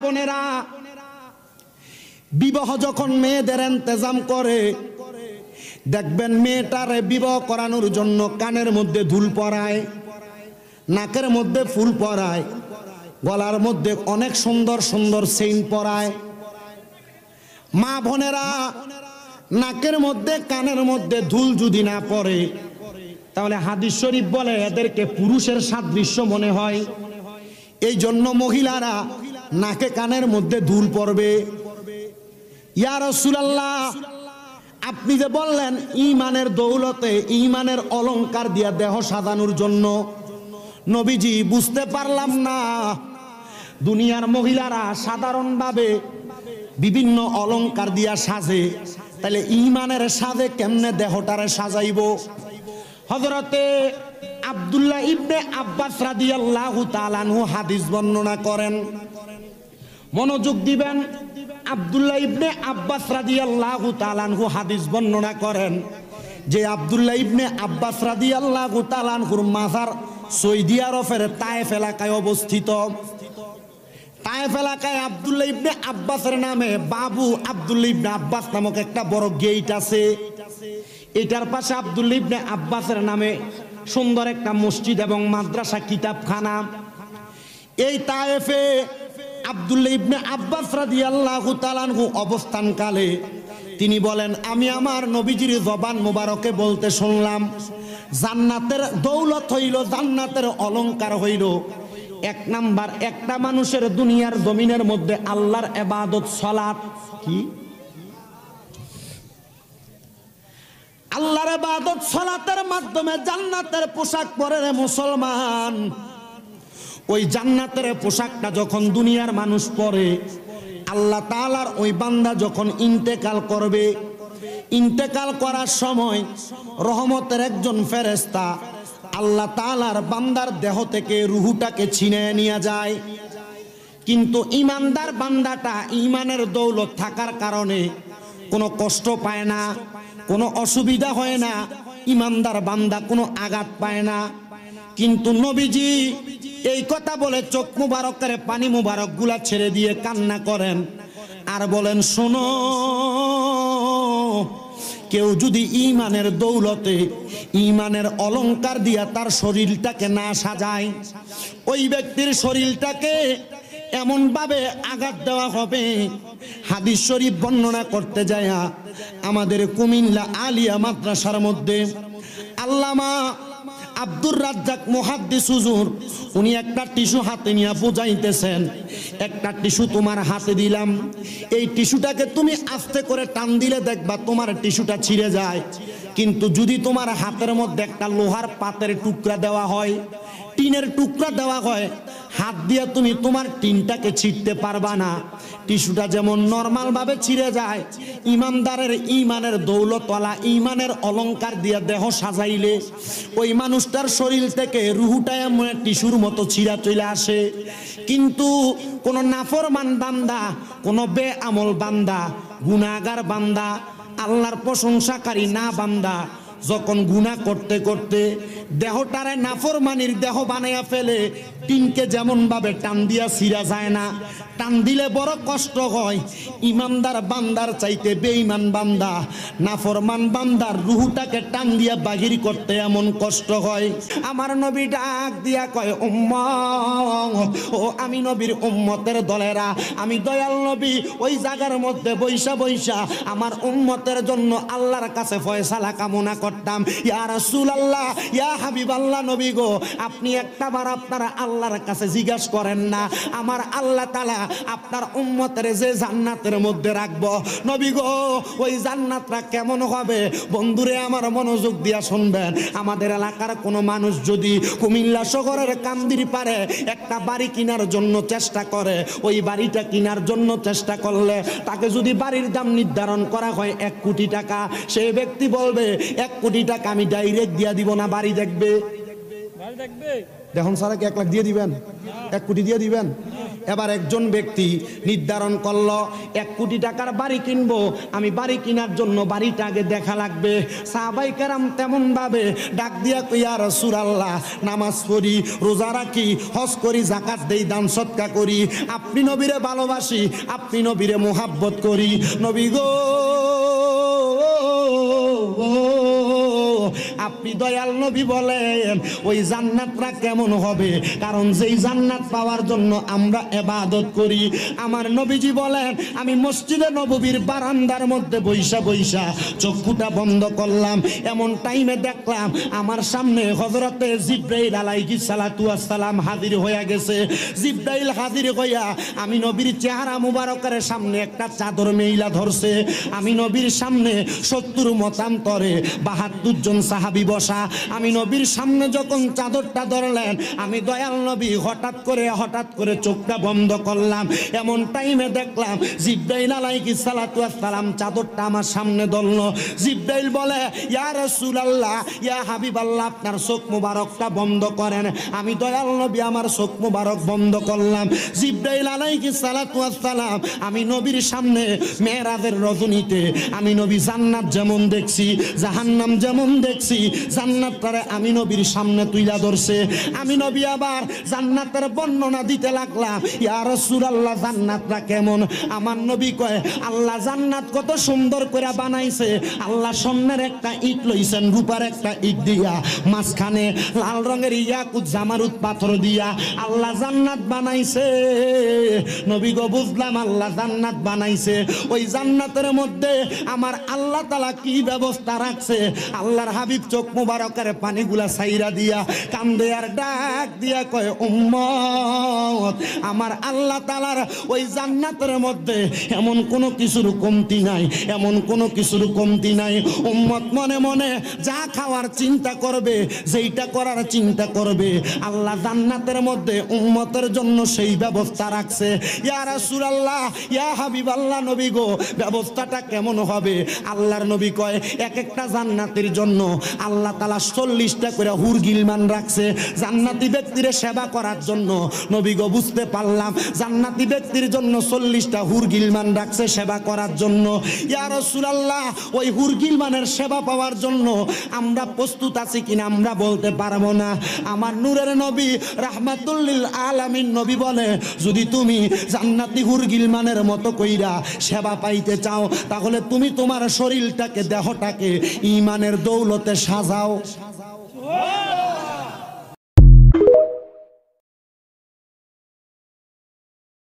বোনেরা, বিবাহ যখন মেয়েদের ইন্তেজাম করে, দেখবেন মেয়েটারে বিবাহ করানোর জন্য কানের মধ্যে দুল পরায়, নাকের মধ্যে ফুল পরায়, গলার মধ্যে অনেক সুন্দর সুন্দর চেইন পরায়। মা বোনেরা, নাকের মধ্যে কানের মধ্যে দুল যদি না পড়ে, তাহলে হাদিস শরীফ বলে এদেরকে পুরুষের সাদৃশ্য মনে হয়। এই জন্য মহিলারা নাকে কানের মধ্যে দুল পরবে। ইয়া রাসূলুল্লাহ, আপনি যে বললেন ঈমানের দৌলতে, ঈমানের অলংকার দিয়া দেহ সাজানোর জন্য, নবীজি বুঝতে পারলাম না। দুনিয়ার মহিলারা সাধারণভাবে বিভিন্ন অলংকার দিয়া সাজে, তাহলে ঈমানের সাজে কেমনে দেহটারে সাজাইব? হযরতে আব্দুল্লাহ ইবনে আব্বাস রাদিয়াল্লাহু তাআলা আনহু হাদিস বর্ণনা করেন। মনোযোগ দিবেন। আব্দুল্লাহ ইবনে আব্বাস রাদিয়াল্লাহু তাআলা আনহু হাদিস বর্ণনা করেন যে আব্দুল্লাহ ইবনে আব্বাস রাদিয়াল্লাহু তাআলা আনহুর মাজার সৌদি আরবের তায়েফ এলাকায় অবস্থিত। তায়েফ এলাকায় আব্দুল্লাহ ইবনে আব্বাসের নামে বাবু আব্দুল্লাহ ইবনে আব্বাস নামক একটা বড় গেট আছে। এটার পাশে আব্দুল্লাহ ইবনে আব্বাসের নামে সুন্দর একটা মসজিদ এবং মাদ্রাসা, কিতাবখানা। এই তায়েফে আব্দুল্লাহ ইবনে আব্বাস রাদিয়াল্লাহু তাআলা আনহু অবস্থানকালে তিনি বলেন, আমি আমার নবীজির জবান মোবারকে বলতে শুনলাম, জান্নাতের দৌলত হইল, জান্নাতের অলংকার হইল, এক নাম্বার একটা মানুষের দুনিয়ার জমিনের মধ্যে আল্লাহর ইবাদত সালাত। কি? আল্লাহর ইবাদত সালাতের মাধ্যমে জান্নাতের পোশাক পরে রে মুসলমান। ওই জান্নাতের পোশাকটা যখন দুনিয়ার মানুষ পরে, আল্লাহ তাআলার ওই বান্দা যখন ইন্তেকাল করবে, ইন্তেকাল করার সময় রহমতের একজন ফেরেশতা আল্লাহ তাআলার বান্দার দেহ থেকে রুহুটাকে ছিনিয়ে নিয়ে যায়। কিন্তু ঈমানদার বান্দাটা ঈমানের দৌলত থাকার কারণে কোনো কষ্ট পায় না, কোনো অসুবিধা হয় না, ঈমানদার বান্দা কোনো আঘাত পায় না। কিন্তু নবীজি এই কথা বলে চোখ মুবারকের পানি মুবারক গুলা ছেড়ে দিয়ে কান্না করেন আর বলেন, শোনো, কেউ যদি ঈমানের দৌলতে, ঈমানের অলংকার দিয়া তার শরীরটাকে না সাজায়, ওই ব্যক্তির শরীরটাকে এমন ভাবে আঘাত দেওয়া হবে। হাদিস শরীফ বর্ণনা করতে যায় আমাদের কুমিল্লা আলিয়া মাদ্রাসার মধ্যে আল্লামা আব্দুর রাজ্জাক মুহাদ্দিস হুজুর, উনি একটা টিস্যু হাতে নিয়ে বুঝাইতেছেন, একটা টিস্যু তোমার হাতে দিলাম, এই টিস্যুটাকে তুমি আস্তে করে টান দিলে দেখবা তোমার টিস্যুটা ছিঁড়ে যায়। কিন্তু যদি তোমার হাতের মধ্যে একটা লোহার পাতের টুকরা দেওয়া হয়, টিনের টুকরা দেওয়া হয়, হাত দিয়ে তুমি তোমার টিনটাকে ছিঁড়তে পারবা না। টিস্যুটা যেমন নরমাল ভাবে ছিঁড়ে যায়, ইমানদারের ঈমানের দৌলতওয়ালা ঈমানের অলংকার দিয়ে দেহ সাজাইলে ওই মানুষটার শরীর থেকে রুহুটা এমন টিস্যুর মতো ছিঁড়া চলে আসে। কিন্তু কোন নাফরমান বান্দা, কোন বেআমল বান্দা, গুনাহগার বান্দা, আল্লাহর প্রশংসাকারী না বান্দা যখন গুনাহ করতে করতে দেহটারে নাফরমানির দেহ বানাইয়া ফেলে, টিনকে যেমন ভাবে টান দিয়া ছিঁড়া যায় না, টান দিলে বড় কষ্ট হয়, ইমানদার বান্দার চাইতে বেঈমান বান্দা, নাফরমান বান্দার রুহুটাকে টান দিয়া বাহির করতে এমন কষ্ট হয়। আমার নবী ডাক দিয়া কয়, উম্মত, ও আমি নবীর উম্মতের দলেরা, আমি দয়াল নবী ওই জায়গার মধ্যে বৈশা বৈশা আমার উম্মতের জন্য আল্লাহর কাছে ফয়সালা কামনা করতাম। ইয়া রাসূলুল্লাহ, ইয়া হাবিবাল্লাহ, নবী গো, আপনি একটাবার আপনারা আল্লাহর কাছে জিজ্ঞাসা করেন না, আমার আল্লাহ তাআলা আপনার উম্মতের যে জান্নাতের মধ্যে রাখবো, নবী গো, ওই জান্নাতটা কেমন হবে? বন্ধুরে আমার মনোযোগ দিয়া শুনবেন। আমাদের এলাকার কোনো মানুষ যদি কুমিল্লা শহরের কান্দির পারে একটা বাড়ি কেনার জন্য চেষ্টা করে, ওই বাড়িটা কেনার জন্য চেষ্টা করলে তাকে যদি বাড়ির দাম নির্ধারণ করা হয় 1 কোটি টাকা, সেই ব্যক্তি বলবে 1 কোটি টাকা আমি ডাইরেক্ট দিয়া দিব না, বাড়ি দেখবে। দেখুন সারা কি 1 লাখ দিয়ে দিবেন, 1 কোটি দিয়ে দিবেন? এবার একজন ব্যক্তি নির্ধারণ করলো 1 কোটি টাকার বাড়ি কিনবো, আমি বাড়ি কেনার জন্য বাড়িটা আগে দেখা লাগবে। সাহাবায়ে কেরাম তেমন ভাবে ডাক দিয়া কই, ইয়া রাসূলুল্লাহ, নামাজ পড়ি, রোজা রাখি, হজ করি, যাকাত দেই, দান সদকা করি, আপনি নবীরে ভালোবাসি, আপনি নবীরে মোহাব্বত করি। নবী গো, আপনি দয়াল নবী বলেন ওই জান্নাতটা কেমন হবে? কারণ যেই জান্নাত পাওয়ার জন্য আমরা ইবাদত করি। আমার নবীজি বলেন, আমি মসজিদে নববীর বারান্দার মধ্যে বৈশা বৈশা চক্ষুটা বন্ধ করলাম, এমন টাইমে দেখলাম আমার সামনে হযরতে জিবরাইল আলাইহিস সালাতু ওয়াস সালাম হাজির হয়ে গেছে। জিবরাইল হাজির হইয়া আমি নবীর চেহারা মুবারকের সামনে একটা চাদর মেইলা ধরছে। আমি নবীর সামনে 70 মতান্তরে 72 জন সাহাবী বসা। আমি নবীর সামনে যখন চাদরটা ধরলেন, আমি দয়াল নবী হঠাৎ করে চোখটা বন্ধ করলাম। এমন টাইমে দেখলাম জিবরাইল আলাইহিস সালাতু ওয়াস সালাম চাদরটা আমার সামনে ধরল। জিবরাইল বলে, ইয়া রাসূলুল্লাহ, ইয়া হাবিবাল্লাহ, আপনার চোখ মুবারকটা বন্ধ করেন। আমি দয়াল নবী আমার চোখ মুবারক বন্ধ করলাম। জিবরাইল আলাইহিস সালাতু ওয়াস সালাম আমি নবীর সামনে মেরাজের রজনীতে আমি নবী জান্নাত যেমন দেখছি, জাহান্নাম যেমন দেখছি, জান্নাতটারে আমি নবীর সামনে তুইলা ধরছে। আমি নবী আবার জান্নাতের বর্ণনা দিতে লাগলাম, ইয়া রাসূলুল্লাহ, জান্নাতটা কেমন? আমার নবী কয়, আল্লাহ জান্নাত কত সুন্দর করে বানাইছে। আল্লাহ স্বর্ণের একটা ইট লইছেন, রূপার একটা ইট দিয়া, মাঝখানে লাল রঙের ইয়াকুত জামারুত পাথর দিয়া আল্লাহ জান্নাত বানাইছে। নবী গো, বুঝলাম আল্লাহ জান্নাত বানাইছে। ওই জান্নাতের মধ্যে আমার আল্লাহ তাআলা কি ব্যবস্থা রাখছে? আল্লাহর হাবিব চোখ মুবারকের পানিগুলা ছাইরা দিয়া কান্দে আর ডাক দিয়া কয়, উম্মত, আমার আল্লাহ তাআলার ওই জান্নাতের মধ্যে এমন কোনো কিছুর কমতি নাই, এমন কোনো কিছুর কমতি নাই। উম্মত মনে মনে যা খাওয়ার চিন্তা করবে, যেইটা করার চিন্তা করবে, আল্লাহ জান্নাতের মধ্যে উম্মতের জন্য সেই ব্যবস্থা রাখছে। ইয়া রাসূলুল্লাহ, ইয়া হাবিবাল্লাহ, নবী গো, ব্যবস্থাটা কেমন হবে? আল্লাহর নবী কয়, এক একটা জান্নাতের জন্য আল্লাহ তাআলা 40টা করে হুর গিলমান রাখছে জান্নাতি ব্যক্তির সেবা করার জন্য। নবী গো, বুঝতে পারলাম জান্নাতি ব্যক্তির জন্য 40টা হুর গিলমান রাখছে সেবা করার জন্য। ইয়া রাসূলুল্লাহ, ওই হুর গিলমানের সেবা পাওয়ার জন্য আমরা প্রস্তুত আছি কিনা আমরা বলতে পারবো না। আমার নূরের নবী রাহমাতুল লিল আলামিন নবী বলে, যদি তুমি জান্নাতি হুর গিলমানের মতো কইরা সেবা পাইতে চাও, তাহলে তুমি তোমার শরীরটাকে, দেহটাকে ঈমানের দৌলতে সাজাও।